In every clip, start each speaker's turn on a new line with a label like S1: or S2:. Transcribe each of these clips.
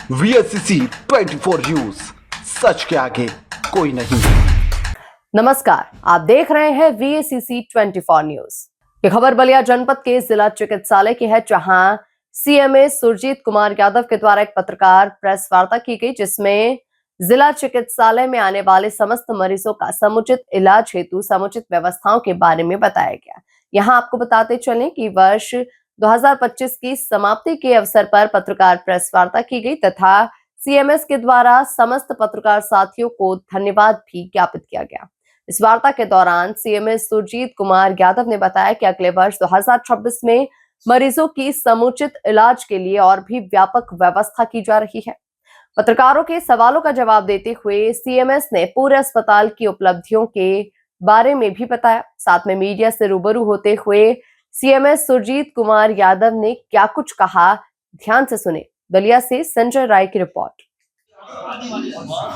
S1: VSCC 24 news, सच के आगे कोई नहीं।
S2: नमस्कार, आप देख रहे हैं VSCC 24 न्यूज। ये खबर बलिया जनपद के जिला चिकित्सालय की है, जहां CMA सुरजीत कुमार यादव के द्वारा एक पत्रकार प्रेस वार्ता की गई, जिसमें जिला चिकित्सालय में आने वाले समस्त मरीजों का समुचित इलाज हेतु समुचित व्यवस्थाओं के बारे में बताया गया। यहाँ आपको बताते चलें कि वर्ष 2025 की समाप्ति के अवसर पर पत्रकार प्रेस वार्ता की गई तथा CMS के द्वारा समस्त पत्रकार साथियों को धन्यवाद भी ज्ञापित किया गया। इस वार्ता के दौरान CMS सुरजीत कुमार यादव ने बताया कि अगले वर्ष 2026 में मरीजों की समुचित इलाज के लिए और भी व्यापक व्यवस्था की जा रही है। पत्रकारों के सवालों का जवाब देते हुए CMS ने पूरे अस्पताल की उपलब्धियों के बारे में भी बताया। साथ में मीडिया से रूबरू होते हुए CMS सुरजीत कुमार यादव ने क्या कुछ कहा, ध्यान से सुने। बलिया से संजय राय की रिपोर्ट।
S3: बहुत बहुत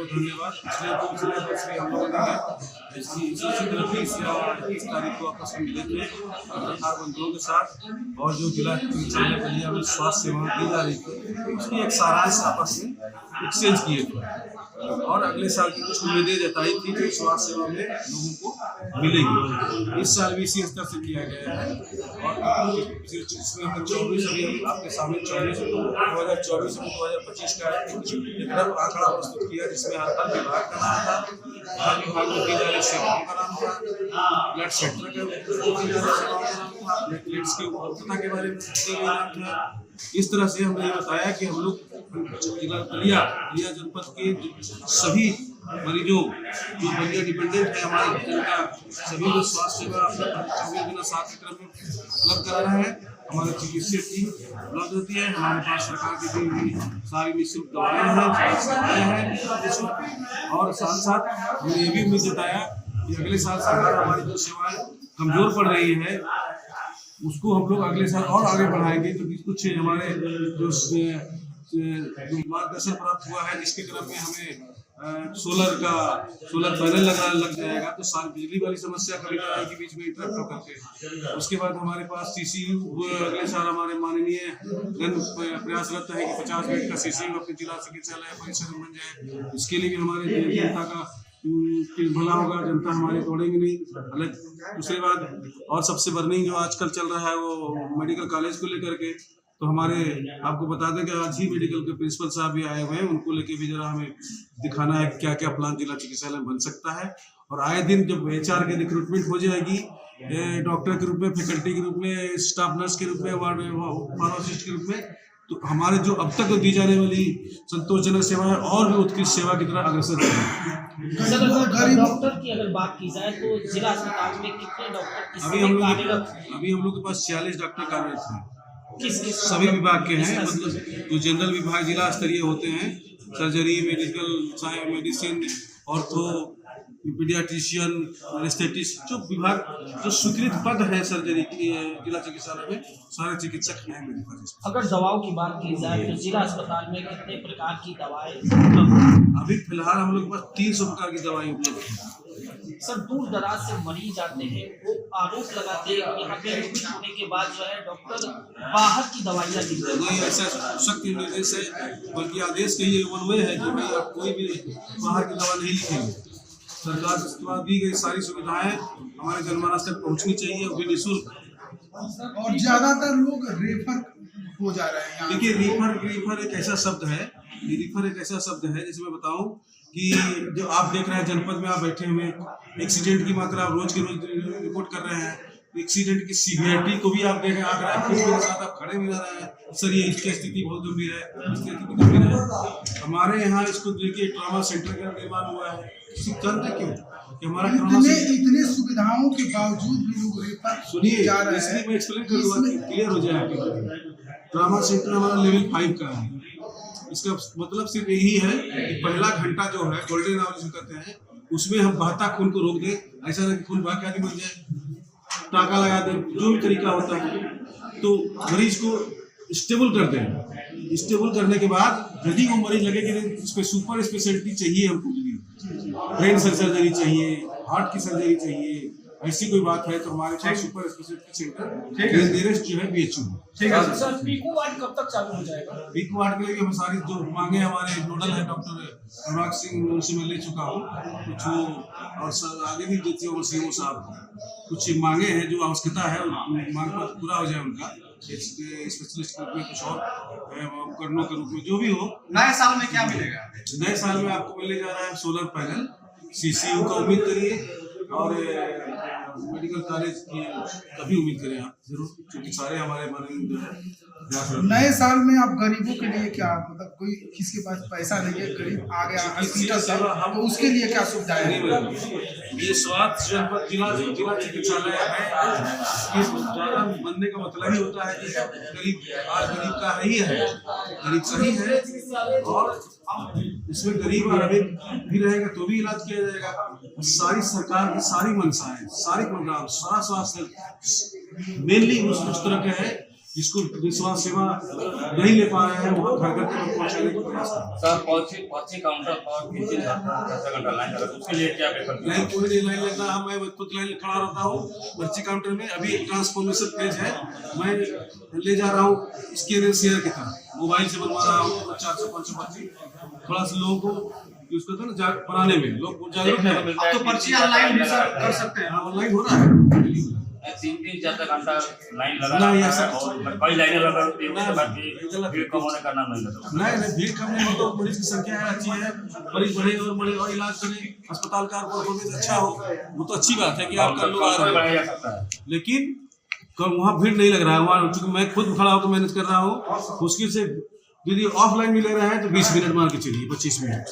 S3: धन्यवाद। पिछले वर्ष भी हम लोगों ने इसी तरह की 21 तारीख को आपस में मिले थे पत्रकार बंधुओं के साथ, और जो जिला चिकित्सालय बलिया में स्वास्थ्य सेवाएं दी जा रही थी उसकी एक सारांश आपस में एक्सचेंज किए थे, और अगले साल की कुछ उम्मीदें जताई थी जो स्वास्थ्य सेवा में लोगों को मिलेगी। इस साल भी इसी स्तर से किया गया है, और इसमें 24 अभी आपके सामने 2024 में 2025 का एक रफ आंकड़ा प्रस्तुत किया, जिसमें हर विभाग का नाम था, हर विभाग में दी जा रही सेवाओं का नाम था, ब्लड सेंटर के दी जा रही सेवाओं का नाम था, प्लेटलेट्स की उपलब्धता के बारे में दी गई नाम था। इस तरह से हमने ये बताया कि हम लोग बलिया जनपद के सभी मरीजों जो बलिया डिपेंडेंट है हमारे जनता, सभी लोग स्वास्थ्य सेवा 24 दिन 7 के क्रम में उपलब्ध करा रहे हैं। हमारे चिकित्सक की उपलब्ध होती है, हमारे पास सरकार की दी हुई सारी निःशुल्क दवाएं हैं, सेवाएं हैं, और साथ साथ हमने ये भी उम्मीद जताया कि अगले साल सरकार हमारी जो सेवाएं कमजोर पड़ रही है उसको हम लोग अगले साल और आगे बढ़ाएंगे, क्योंकि कुछ हमारे जो मार्गदर्शन प्राप्त हुआ है जिसके क्रम में हमें सोलर पैनल लग जाएगा, तो सारी बिजली वाली समस्या कभी ना आएगी बीच में इंटरप्ट होकर के। उसके बाद हमारे पास CCU अगले साल हमारे माननीय प्रयासरत है कि 50 बेड का CCU अपने जिला चिकित्सालय परिसर में बन जाए। इसके लिए भी हमारे जनता का भला होगा, जनता हमारे तोड़ेंगे नहीं। अलग दूसरी बात, और सबसे बर्निंग जो आजकल चल रहा है वो मेडिकल कॉलेज को लेकर के, तो हमारे आपको बता दें कि आज ही मेडिकल के प्रिंसिपल साहब भी आए हुए हैं, उनको लेके भी जरा हमें दिखाना है क्या क्या प्लान जिला चिकित्सालय में बन सकता है। और आए दिन जब HR की रिक्रूटमेंट हो जाएगी, डॉक्टर के रूप में, फैकल्टी के रूप में, स्टाफ नर्स के रूप में, फार्मासिस्ट के रूप में, तो हमारे जो अब तक दी जाने वाली संतोषजनक सेवा है और भी उत्कृष्ट सेवा की तरह अग्रसर है।
S4: डॉक्टर की अगर बात की जाए तो जिला अस्पताल में कितने डॉक्टर
S3: अभी हम लोग के पास 46 डॉक्टर कार्यरत हैं,
S4: किस
S3: सभी विभाग के हैं, मतलब जो जनरल विभाग जिला स्तरीय होते हैं, surgery, medical science, medicine, ortho, paediatrician, anaesthetist, जो विभाग जो स्वीकृत पद है सर्जरी की जिला चिकित्सालय में, सारे चिकित्सक हैं मेरे पास।
S4: अगर दवाओं की बात की जाए तो जिला अस्पताल में कितने प्रकार की दवाएं?
S3: अभी फिलहाल हम लोग के पास 300 प्रकार की दवाई उपलब्ध है।
S4: सर, दूर दराज से मरीज आते हैं, वो आरोप लगाते हैं यहाँ पे एडमिट होने के बाद जो है डॉक्टर बाहर की दवाइयाँ लिखते हैं।
S3: नहीं, ऐसा सख्त निर्देश है, बल्कि आदेश के ये वन वे है कि भाई आप कोई भी बाहर की दवा नहीं लिखेंगे। सरकार द्वारा दी गई सारी सुविधाएं हमारे जनमानस तक पहुंचनी चाहिए, वो भी निःशुल्क।
S5: और ज्यादातर लोग रेफर हो जा रहे हैं।
S3: देखिए, रेफर एक ऐसा शब्द है, जैसे मैं बताऊं कि जो आप देख रहे हैं जनपद में, आप बैठे हुए एक्सीडेंट की मात्रा आप रोज के रोज रिपोर्ट कर रहे हैं, एक्सीडेंट की सीवियरिटी को भी आप देख रहे हैं, मेरे साथ आप खड़े भी रह रहे हैं, सर ये इसकी स्थिति बहुत गंभीर है, इसकी स्थिति गंभीर है। हमारे यहाँ इसको देखिए ट्रॉमा सेंटर का निर्माण हुआ है, तंत्र क्यों कि हमारा
S5: इतने सुविधाओं के बावजूद भी लोग रेफर
S3: सुनिए, इसलिए मैं एक्सप्लेन कर दूंगा कि क्लियर हो जाए आपके। ट्रॉमा सेंटर हमारा लेवल 5 का है। इसका मतलब सिर्फ यही है कि पहला घंटा जो है गोल्डन आवर जिसे कहते हैं, उसमें हम बहता खून को रोक दें, ऐसा नहीं कि खून बह के आदमी मर जाए, टाका लगा दें, जो भी तरीका होता है, तो मरीज को स्टेबल कर दें। स्टेबल करने के बाद यदि वो मरीज लगे कि इस पर सुपर स्पेशलिटी चाहिए, हमको ब्रेन सर्जरी चाहिए, हार्ट की सर्जरी चाहिए, ऐसी कोई बात है तो हमारे पास सुपर स्पेशलिटी सेंटर नियरेस्ट जो है BHU।
S4: सर पीकू वार्ड कब तक चालू हो जाएगा?
S3: पीकू वार्ड के लिए हम सारी जो मांगे हमारे नोडल है डॉक्टर अनुराग सिंह, उनसे मैं ले चुका हूँ कुछ वो, और आगे भी देती हूँ सीओ साहब कुछ मांगे हैं जो आवश्यकता है मांग पर पूरा हो जाए उनका स्पेशलिस्ट के रूप में, कुछ और उपकरणों के रूप में जो भी हो।
S6: नए साल में क्या मिलेगा?
S3: नए साल में आपको मिलने जा रहा है सोलर पैनल, CCU का उम्मीद करिए, और मेडिकल कॉलेज की कभी उम्मीद करें आप जरूर, क्योंकि सारे हमारे जो है
S5: नए साल में आप गरीबों के लिए क्या, मतलब कोई किसके पास पैसा नहीं है, गरीब आ गया हॉस्पिटल से, तो उसके लिए क्या सुविधाएं हैं?
S3: ये स्वास्थ्य जनपद जिला चिकित्सालय है, इसके ज्यादा बनने का मतलब ही होता है कि गरीब आज गरीब का ही है, गरीब सही है, और इसमें गरीब और अमीर भी रहेगा तो भी इलाज किया जाएगा। सारी सरकार की सारी मंशाएं, सारी प्रोग्राम, सारा स्वास्थ्य मेनली उस तरह के है जिसको स्वास्थ्य सेवा नहीं ले पा रहे हैं वहाँ घर घर तक पहुँचाने की प्रयास कर।
S7: सर पर्ची काउंटर पर 3-4 घंटा लाइन लगा, उसके लिए क्या विकल्प?
S3: नहीं, कोई नहीं लाइन लग रहा, मैं खुद लाइन खड़ा रहता हूँ पर्ची काउंटर में। अभी ट्रांसफॉर्मेशन पेज है, मैं ले जा रहा हूँ स्कैनर शेयर की तरह, मोबाइल से बनवा रहा हूँ 400-500 पर्ची, थोड़ा सा लोगों को उसको तो ना बनाने में लोग जागरूक है।
S6: अब तो पर्ची ऑनलाइन भी सर कर सकते हैं,
S3: ऑनलाइन हो रहा है।
S7: 3-4 घंटा लाइन लगा
S3: नहीं,
S7: है
S3: ऐसा
S7: और कई लाइनें लगा होती है, उसके बाद भी भीड़ कम होने का नाम नहीं लेता।
S3: नहीं, भीड़ कम नहीं हो तो मरीज की संख्या है अच्छी है, मरीज बढ़े और इलाज करें, अस्पताल का परफॉर्मेंस अच्छा हो, वो तो अच्छी बात है कि आपका लोग आ रहे
S7: बढ़ाया जा सकता है,
S3: लेकिन वहाँ भीड़ नहीं लग रहा है। वहाँ क्योंकि मैं खुद खड़ा होकर मैनेज कर रहा हूँ, मुश्किल से यदि ऑफलाइन भी ले रहे हैं तो 20 मिनट मान के चलिए, 25 मिनट।